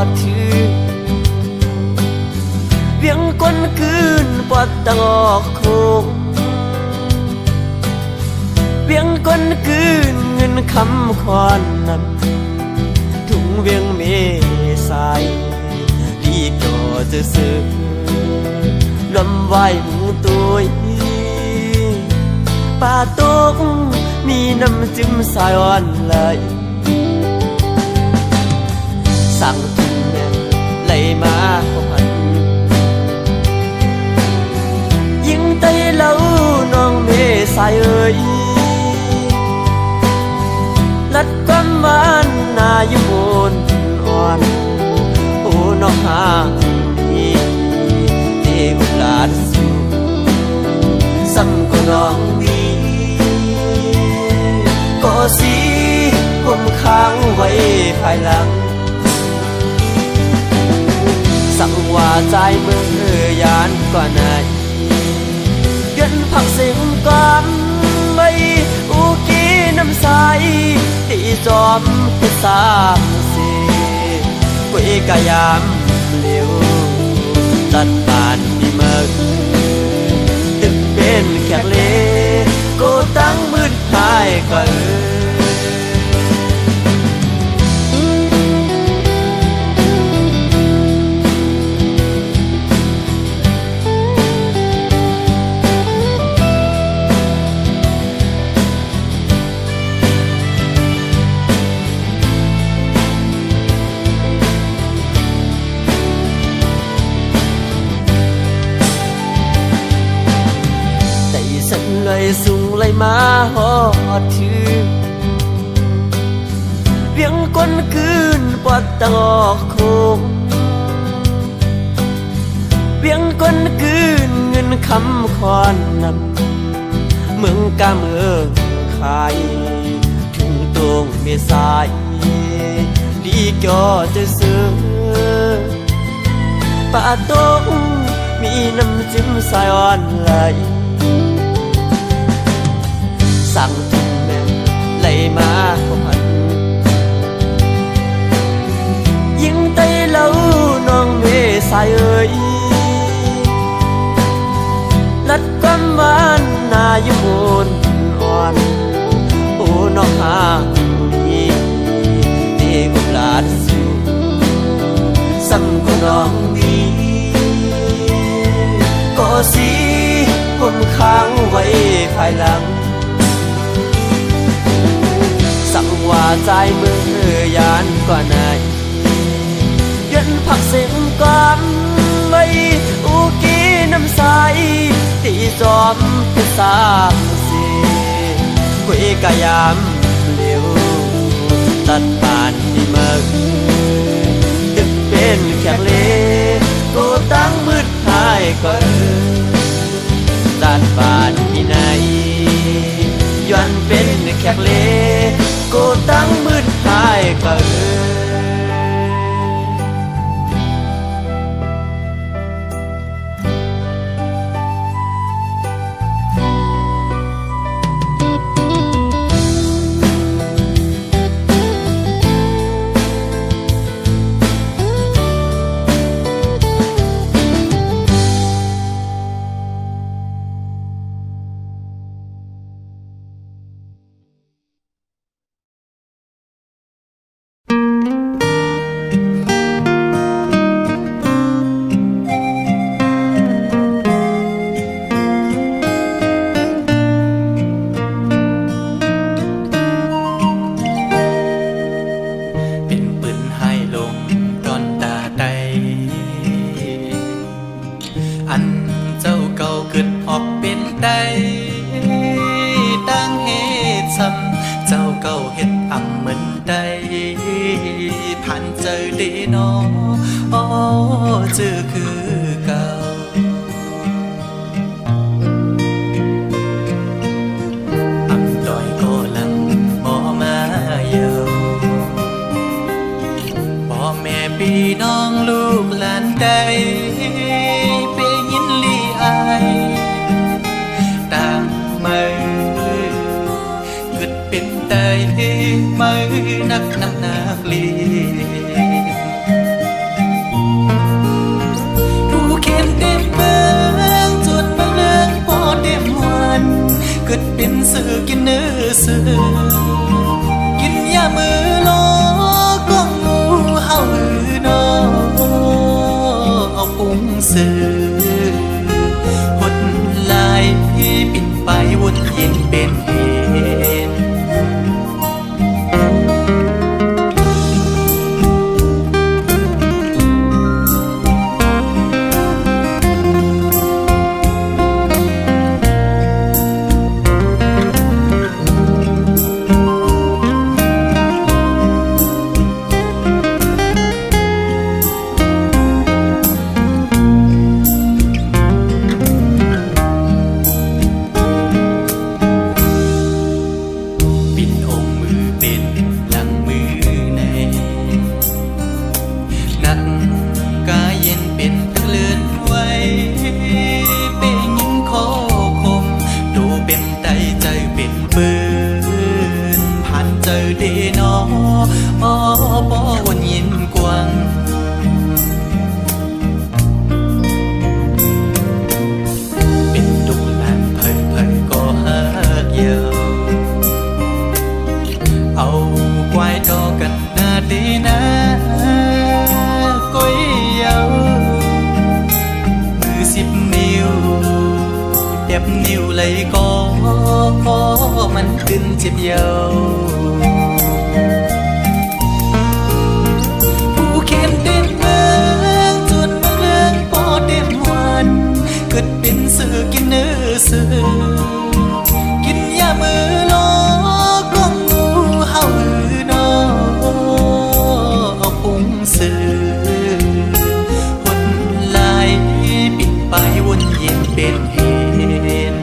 ดถือเวียงก้นคืนปอดตังออกโคงเวียงก้นคืนเงินคำคอนนั้นถุงเวียงเมสายดีก็จะซื้อลำไว้หมูตัวป่าตกมีน้ำจิ้มสายอ่อนไหลสั่งถึงแม่ไหลมาหันยิ่งไตเล่าน้องเมสายเอ่ยลัดความหวานนาอยู่บนอ่อนโอ้น้องหาดีเด็กหลานสู่ซ้ำก็น้องดีก็สิผมค้างไว้ภายหลังสั่งว่าใจมือยานกว่าไหนเกินผักเสียงกันไว้อุกีน้ำใสตีจอมพิษาสีกุยกายามเลี้ยวตัดผ่านที่เมื่อตึกเป็นแขกเล่ก็ตั้งมืดหายก็เลยสูงเลยมาหอดถือเวียงก้นคืนปอดตังออกโคงเวียงก้นคืนเงินคำคอนนำเมืองกาเมืองขายถึงตรงเมษายดีก็จะซื้อป่าตกมีน้ำจิ้มสายอ่อนไหลสั่งถึงแม่ไหลมาหันยิ่งไตเล่าน้องเมสายเอ่ยลัดความหวานนาอยู่บนอ่อนโอ้น้องหาดีเด็กหลานสู่ซ้ำก็น้องดีก็สิผมค้างไว้ภายหลังสั่งว่าใจมือยานกว่าไหนเกินผักเสียงกันไว้อุกีน้ำใสตีจอมพิษาสีกุยกายามเลี้ยวตัดผ่านที่เมื่อตึกเป็นแขกเล่ก็ตั้งมืดหายก็ตัดผ่านที่ไหนย้อนเป็นแขกเล่ก็ตั้งมืดหายก็จื้อคือเก่าอับดอยก็ลังบ่มาเยาบ่แม่พี่น้องลูกหลานใดไปยินลีอายต่างมือเกิดเป็นใจมือนักลี กิดเป็นสื่อกินเนื้อสื่อกินยามือโลก็งูเห่าหือนอเอาปุงสื่อหดลายปิดไปวนเย็นเป็นเหตุนิ้วเลยก็มันขึ้นเจ็บเยาผู้เขียนเต็มเมืองจนเมืองปอเต็มวันเกิดเป็นสื่อกินเนื้อสื่อกินยามือโลก็งูเห่าหือนอเอาปุงสื่อหดลายปิดไปวนเย็นเป็นเหตุ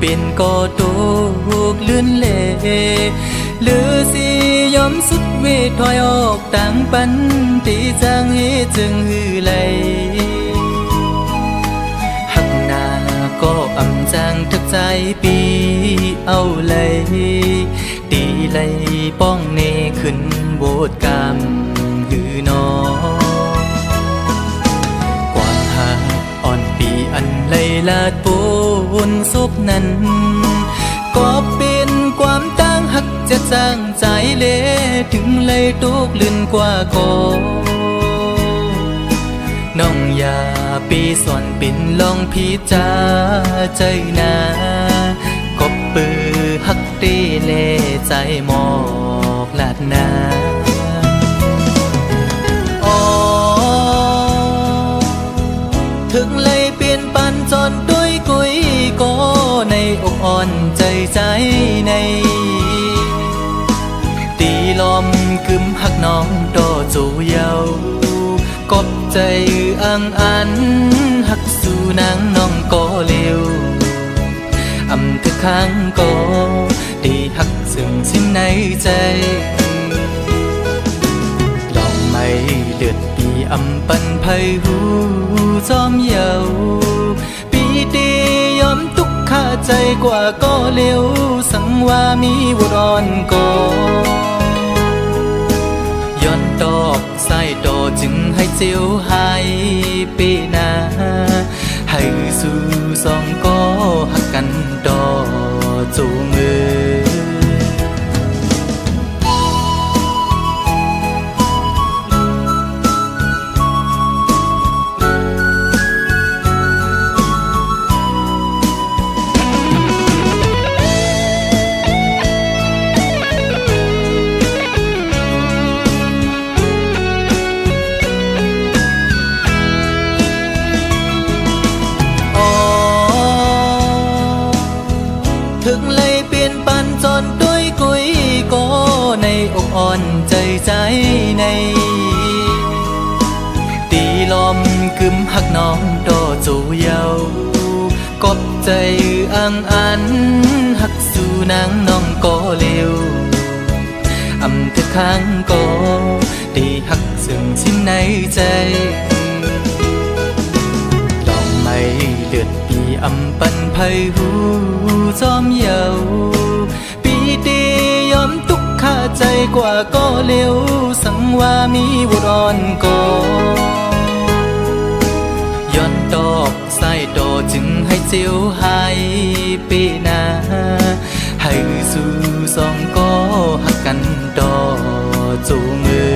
เป็นก็ตกเลื่อนเล่หรือสิยอมสุดเวทถอยออกต่างปันตีจางเหจึงหือไหลหักหน้าก็อำจางทักใจปีเอาเลยตีไหลป้องเนขึ้นโบดกามหือนออันเลยลาดปูนซุบนั้นก็เป็นความตั้งหักจะจางใจเละถึงเลยตุกลื่นกว่าก็น้องอย่าปีส่วนปิ่นลองพิจาใจนาก็ปือหักตีเล่ใจหมอกลาดนาถึงเลยเปลี่ยนปันจนด้วยกุยก็ในอกอ่อนใจใจในตีลมกึมหักน้องดอจูเยากบใจอังอันหักสู่นางน้องก็เร็วอำทุกครั้งก็ตีหักซึ่งสิ้นในใจลองไม่เลือดปีอำปันไพหูจอมเยาปีตียอมทุกข้าใจกว่าก็เร็วสังว่ามีบุรอนก็ย้อนดอกสายดอจึงให้เจียวหายปีนาให้สู่สองก็หักกันดอจูมืออ กึมหักน้องดอจูเยากบใจอ่างอันหักสู่นางน้องก็เร็วอำเธอข้างก็ได้หักซึ่งสิ้นในใจดอกไม้เดือดปีอำปันไพหูจอมเยาปีดียอมทุกข้าใจกว่าก็เร็วสังว่ามีบุรอนก็ย้อนดอกใส่ดอจึงให้เจียวหายปีนาให้สู่สองก็หักกันดอจูมือ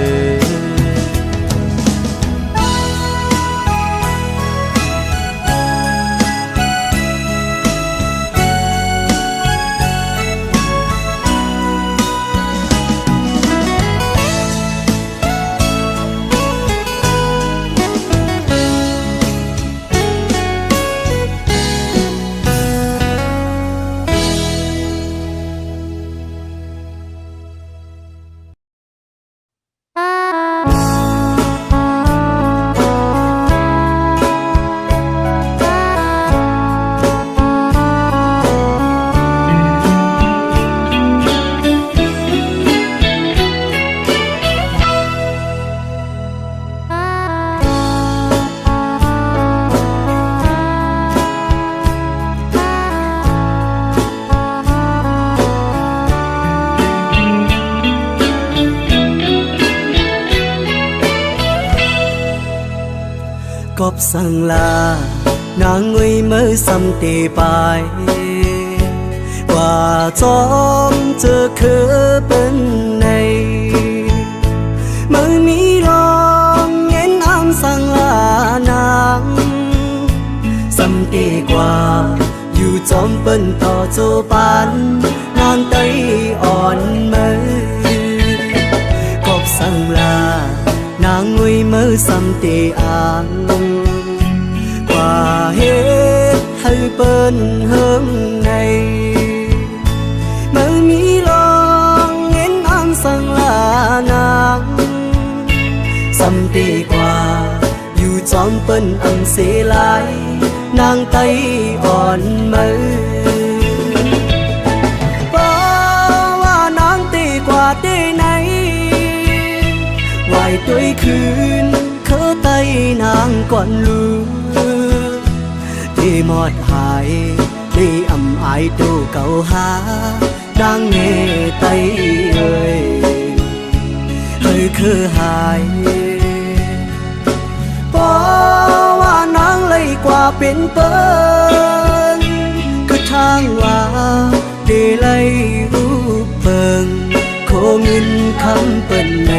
กบสั่งลานางงุยมือซ้ำตีไปว่าจอมเจอคือเป็นในมือมีลองเงินอ้ำสั่งลานางซ้ำตีกว่าอยู่จอมเป็นต่อโจปันนางไตอ่อนมือกบสั่งลานางงุยมือซ้ำตีอ่างว่าเหตุให้เปิ้นเฮิงในมือมีลองเงินอ้ำสั่งลานางซ้ำตีกว่าอยู่จอมเปิ้นอ้ำเสียหลายนางไตอ่อนมือว่านางตีกว่าได้ไหนไหวด้วยคืนเขาไตนางก่อนลือที่หมดหายที่อำอายตู้เก่าหาดังเงไตเอ่ยเฮ้ยคือหายเพราะว่านางเลยกว่าเป็นเปิ้นคือทางว่าได้เลยรูปเปิงโคเงินคำเปิ้นใน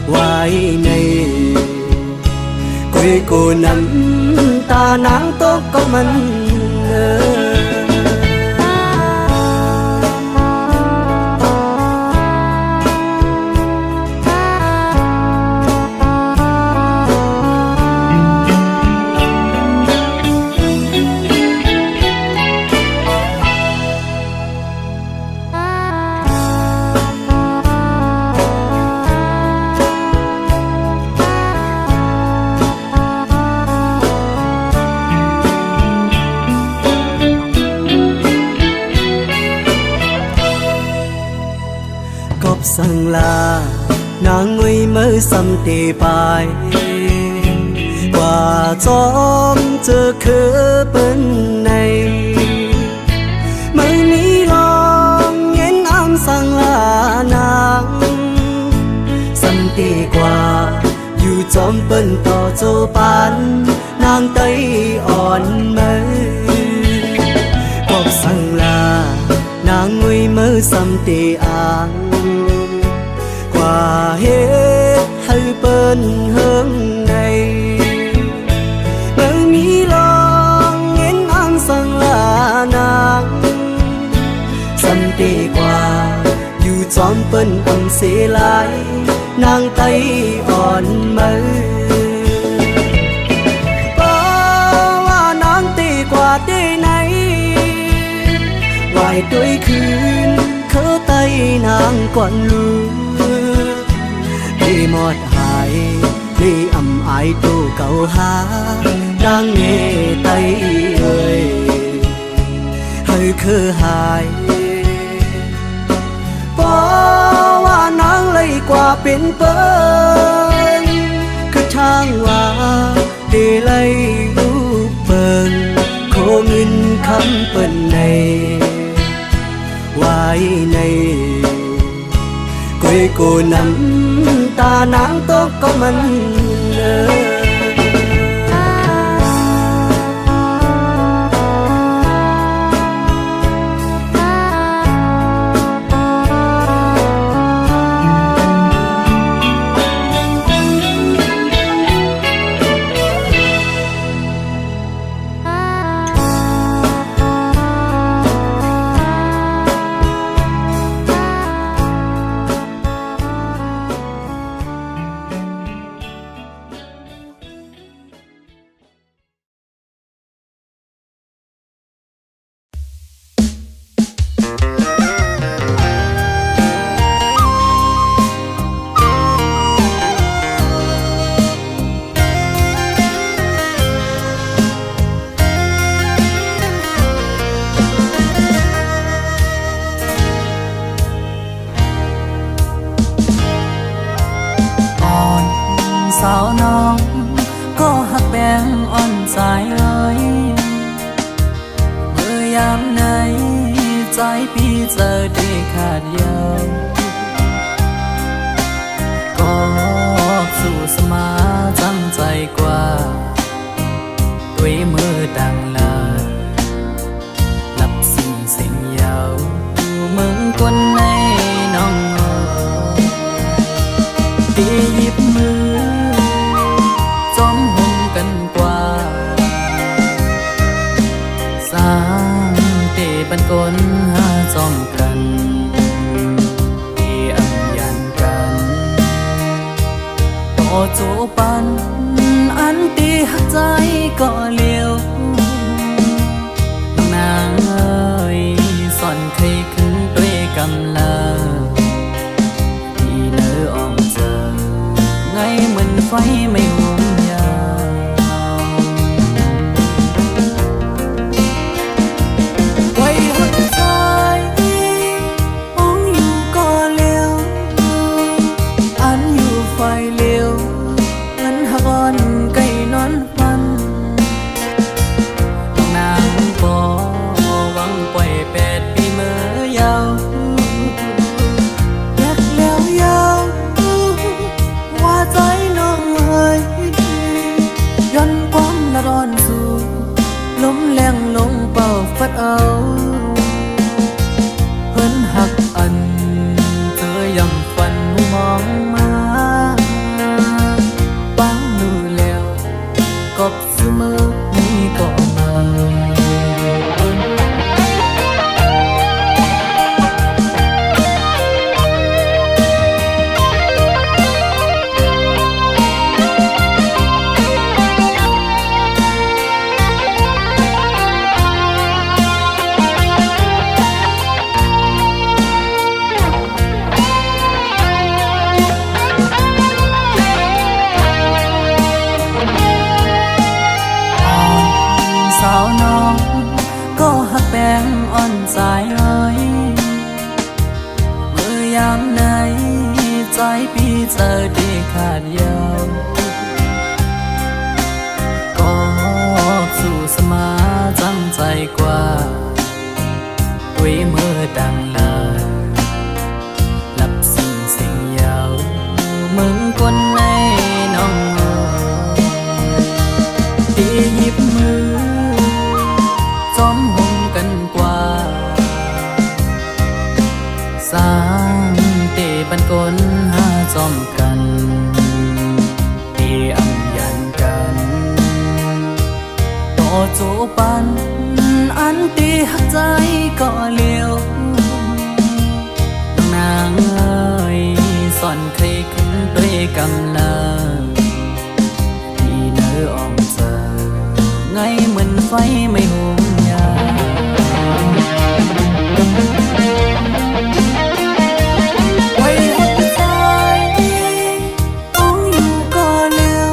ไว้ในกุยกูน้ำตานางตกก็มันสั่งลานางงุยมือซ้ำตีไปว่าจอมเจอคือเป็นในมือนี้ลองเงินอ้ำสั่งลานางซ้ำตีกว่าอยู่จอมเป็นต่อโจปันนางไตอ่อนมือกบสั่งลานางงุยมือซ้ำตีอ่างว่าเหตุให้เปิ้นเฮิงในมือมีลองเงินอ้ำสั่งลานางซ้ำตีกว่าอยู่จอมเปิ้นอ้ำเสียหลายนางไตอ่อนมือเพราะว่านางตีกว่าได้ไหนไหวด้วยคืนเขาไตนางก่อนลืมที่หมดหายที่อำ ai tu cầu há đang nghe tay ơi hơi khư hài bỏว่านางเลยกว่าเป็นเปิ้นคือทางว่าดีเลยรูปเปิ้นโคเงินคำเปิ้นในไว้ในกุยกูน้ำตานางตกก็มันสาวน้องก็หักแบงอ่อนใจเลยเมื่อยามไหนใจพี่เจอได้ขาดยาวก็สู่สมาจังใจกว่าด้วยมือดังลาหลับสิ่งเสียงยาวมึงคนในน้องที่หยิบมือจอมหุ่มกันกว่าสร้างเตบันกลหาจอมกันที่อัมยันกันโอจูปันอันตีหักใจก็เลี้ยวน้องนางเอ้ยสอนเคยขึ้นด้วยกำลังที่เนื้ออ่องเจอไงเหมือนไฟไม่ห่วงยาวไว้หักใจมองอยู่ก็เลี้ยวอันอยู่ไฟเลี้ยวอันหักอ่อนไก่นอนฟันน้องนางบ่หวังปล่อย8 ปีเมื่อยาวอยากแล้วยาวว่าใจน้องเอ้ยย้อนความละร้อนสู่ลมแรงลงเป่าฟัดเอาเพิ่นหักอันเธอยำฝันมองมาปังดูแล้วกบเสมอนี่ก็มาสาวน้องก็หักแบงอ่อนใจเลยเมื่อยามไหนใจพี่เจอได้ขาดยาวก็สู่สมาจังใจกว่าด้วยมือดังลาหลับสิ่งเสียงยาวมึงคนในน้องที่หยิบมือจอมห่มกันกว่าสร้างเตบันกลหาจอมกันที่อัมยันกันโตจูปันอันตีหักใจก็เลี้ยวน้องนางเอ้ยสอนเคยขึ้นด้วยกำลังที่เนื้ออ่องเจอไงเหมือนไฟไม่ห่วงยาวไว้หักใจต้องอยู่ก็เลี้ยว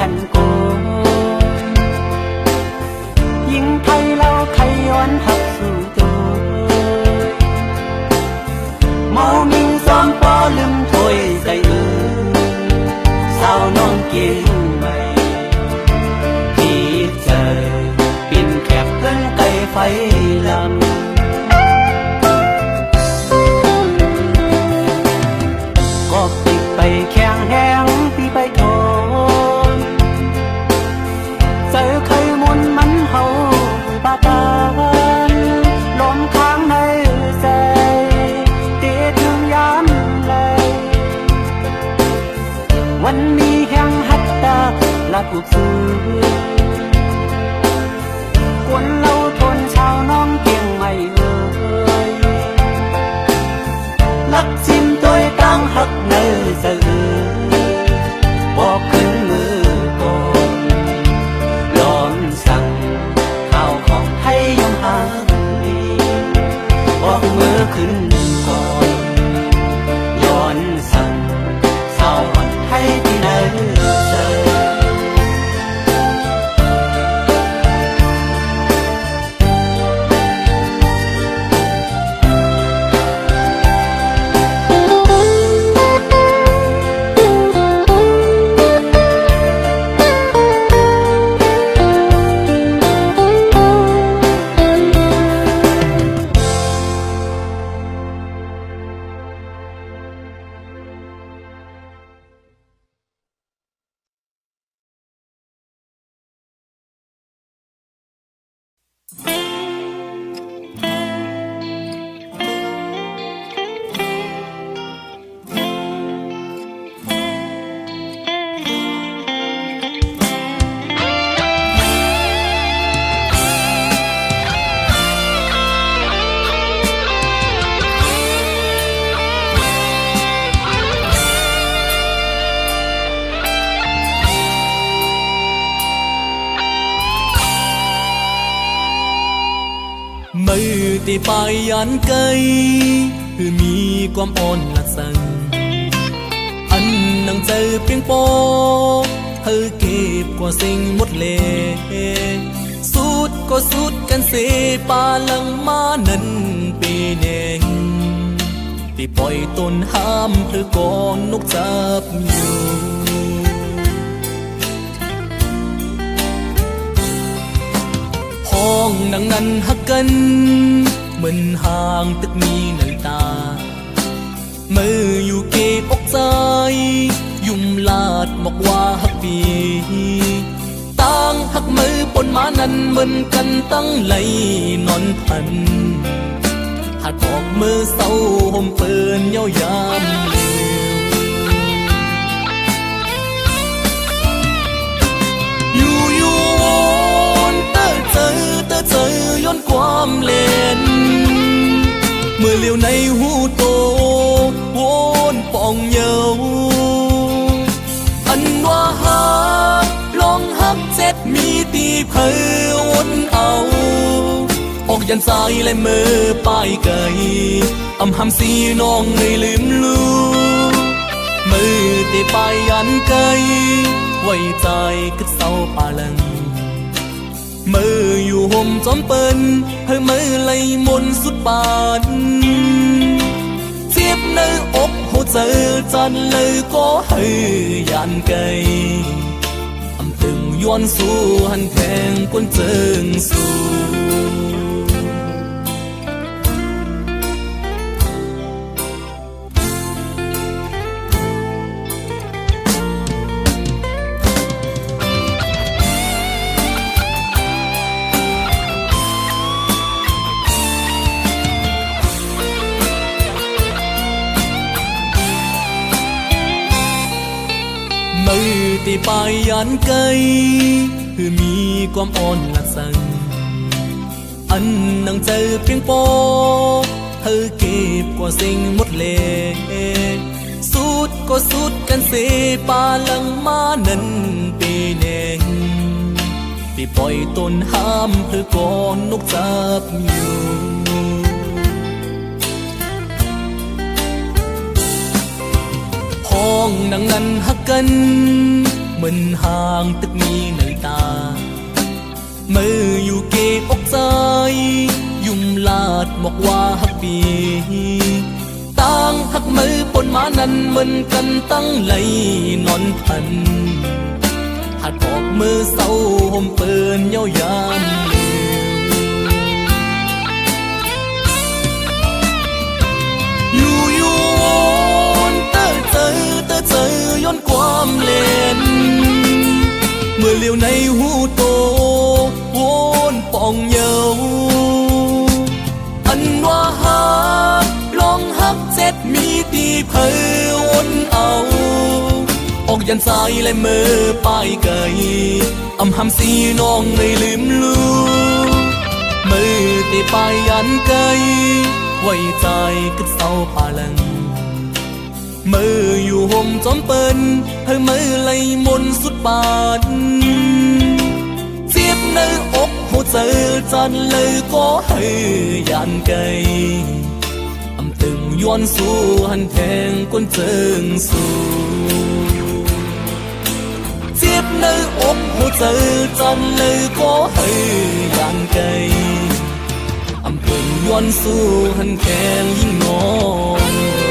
ฉันโกยิงไทยเราใครย้อนหักสู่ตัวเมามิงซ้อมปอลืมถ้วยใจสาวน้องเก่งใหม่พี่เจอปิ่นแคบเพื่อนไก่ไฟลำก็ติดไปแข็งแหงพี่ไปโทนเจอเคยมุนมันเฮาบาดาลมค้างในใจตีถึงยามเลยวันนี้แห่งหัตตาลักอุกซื้อกวนเราทนชาวน้องเกียงไม่เลยลักชิมตัวตั้งหักเนื้อเสือบอกขึ้นมือก่อนย้อนสั่งข้าวของไทยยมหาบอกมือขึ้นก่อนย้อนสั่งสาววันไทยที่เนื้อเสือมือที่ปลายยันไกลคือมีความอ่อนละสังอันนังเจอเพียงโปเธอเก็บกว่าสิ่งหมดเลยสุดก็สุดกันเสปาลังมานั้นปีเน่งที่ปล่อยต้นห้ามเธอก่อนนกจับอยู่ห้องนังนั้นหักกันเหมือนห่างตึกมีหนึ่งตามืออยู่เก็บอกใจยุ่มลาดบอกว่าหักปีตั้งหักมือปนมานั้นเหมือนกันตั้งไหลนอนพันหัดออกมือเศร้าห่มเปินเย้ายามเจอย้อนความเล่นเมื่อเลี้ยวในหูโตวนปองเยาอันว่าฮักลองฮักเจ็ดมีตีเพอวนเอาออกยันสายและมือป้ายไก่อำหำสีน้องเลยลืมลูมือตีป้ายยันไก่ไว้ใจกึดเศร้าปาลังมืออยู่ห่มจอมเปิ้นเฮ้ยมือไหลมนสุดปานเจ็บในอกหัวใจจันเลยก็ให้ยันไกอำตึงย้อนสู้หันแทงก้นเจิงสู้มือที่ปลายยันไกลคือมีความอ่อนละสังอันนังเจอเพียงโปเธอเก็บกว่าสิ่งหมดเลยสุดก็สุดกันเสปาลังมานั้นปีเน่งที่ปล่อยต้นห้ามเธอก่อนนกจับอยู่ห้องนังนั้นหักกันเห mình hàng tức mi nơi ta mơอยู่เกอกใจยุ่มลาดบอกว่าฮักปีตั้งฮักมือปนมานั้นเหมือนกันตั้งเลยนอนพันหัดออกมือเศร้าห่มเปินเย้ายามอยู่เตอเจอย้อนความเล่นเมื่อเลี้ยวในหูโตวนปองเยาอันว่าฮักลองฮักเจ็ดมีตีเพอวนเอาออกยันสายและมือป้ายไก่อำหำสีน้องในลืมลูมือตีป้ายยันไก่ไว้ใจกึดเศร้าปาลังมืออยู่ห่มจอมเปิ้นให้มือไหลมนสุดปานเจ็บในอกหัวใจจันเลยก็ให้ยันไกอำตึงย้อนสู้หันแทงก้นเจิงสู้เจ็บในอกหัวใจจันเลยก็ให้ยันไกอำตึงย้อนสู้หันแทงยิ่งนอน